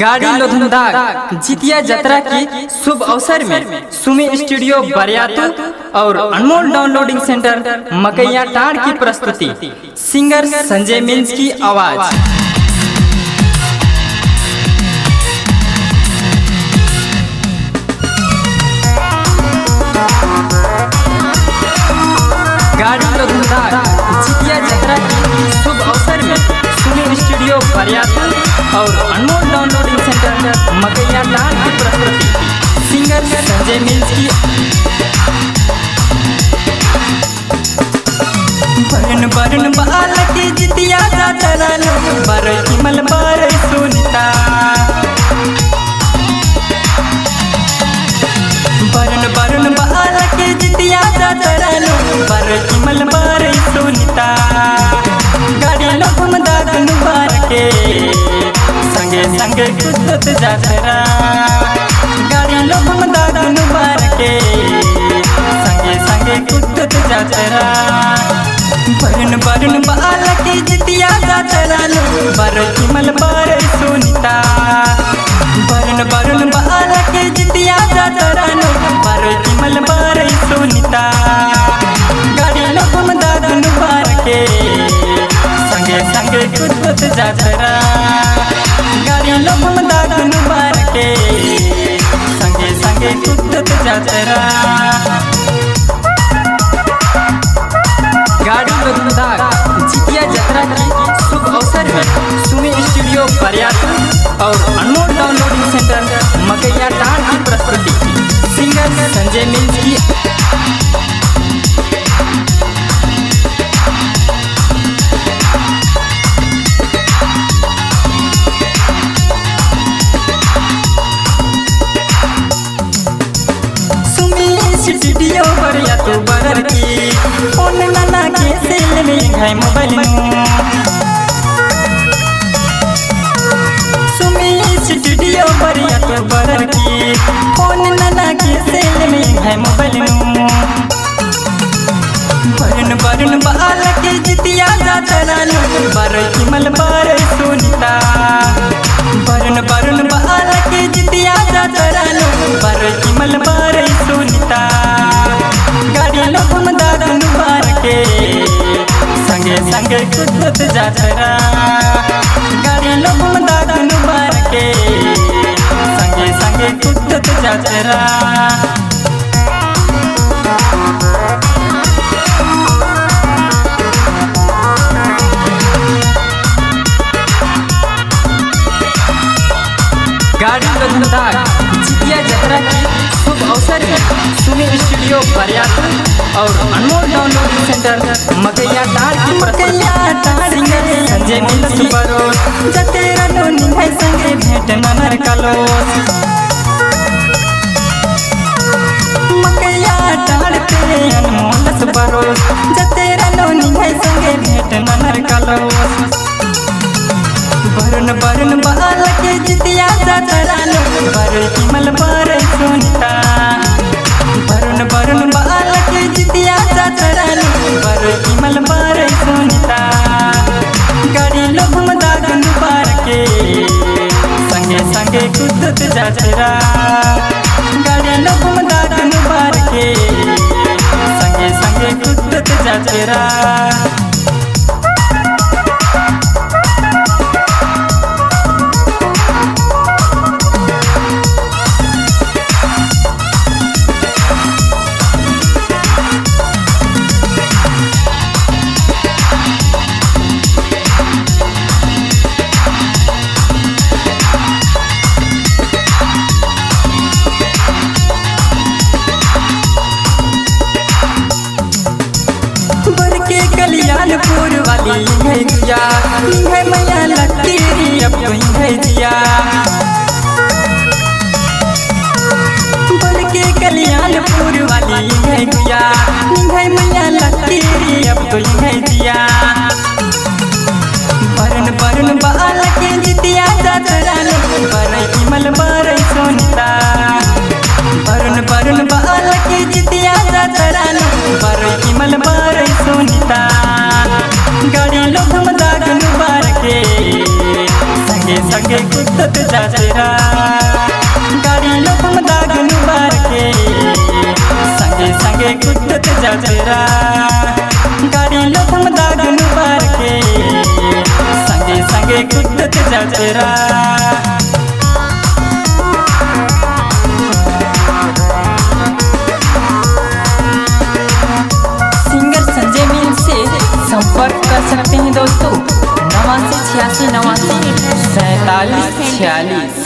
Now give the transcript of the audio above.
गाड़ी लोधनदाग जितिया यात्रा की शुभ अवसर में सुमी स्टूडियो बरियातू और अनमोल डाउनलोडिंग सेंटर मकैया टाड़ की प्रस्तुति सिंगर संजय मिल्स की आवाज। गाड़ी लोधनदाग जितिया यात्रा की शुभ अवसर में सुमी स्टूडियो बरियातू और अनमोल डाउनलोडिंग सेंटर मकैया टाड़ की प्रस्तुति सिंगर संजय मिल्स की। बरन बरन बाल की जितिया यात्रा बर हिमल बर सुनीता। बरन बरन बाल की जितिया यात्रा बर हिमल बर सुनीता। गाड़ी लोकम दागन बार के संगे संगे कुदत जातरा। गाड़ी लोकम दागन बार के संगे संगे कुदत जातरा। बरन बरन बाल की जितिया यात्रा बर हिमल बर सुनीता। बरन बरन बाल की जितिया यात्रा बर हिमल बर सुनीता। गाड़ी लोकम दागन बार के संगे संगे कुदत जातरा। गाड़ी लोकम दागन बार के संगे संगे कुदत जातरा। गाड़ी लोधनदाग जितिया यात्रा की शुभ अवसर में सुमी स्टूडियो बरियातू और अनमोल डाउनलोडिंग सेंटर मकैया टाड़ की प्रस्तुति सिंगर संजय मिल्स की। स्टूडियो बरियातू बरर की फोन नाना के सेल में है मोबाइल सुमी स्टूडियो बरियातू बरर की फोन नाना के सेल में है मोबाइल। बरन बरन बाल के जितिया यात्रा बर हिमल बर सुनीता। बरन बरन बाल के जितिया यात्रा बर हिमल बर सुनीता। गाड़ी लोकम दागन बार के संगे संगे कुदत जातरा। गाड़ी लोकम दागन बार के संगे संगे कुदत जातरा। गाड़ी लोधनदाग जितिया यात्रा की शुभ अवसर में सुमी स्टूडियो बरियातू और अनमोल डाउनलोडिंग सेंटर मकैया टाड़ की प्रस्तुति सिंगर संजय मिल्स की बरोस जतेरा नोनी है संगे भेंट ननर कलोस। मकैया टाड़ पे अनमोल बरोस जतेरा नोनी है संगे भेंट ननर कलोस। बरन बरन बाल के जितिया यात्रा बर हिमल बर सुनीता। बरन बरन बाल के जितिया यात्रा बर हिमल बर सुनीता। गाड़ी लोकम दागन बार के संगे संगे कुदत जातरा। गाड़ी लोकम दागन बार के संगे संगे कुदत जातरा। कलिया कुदत जा तेरा गाड़ी लोकम दागनु बार के संगे संगे कुदत जा तेरा गाड़ी लोकम दागनु बार के संगे संगे कुदत जा तेरा संपर्क कर सकते हैं दोस्तों 89 86 89 47 46।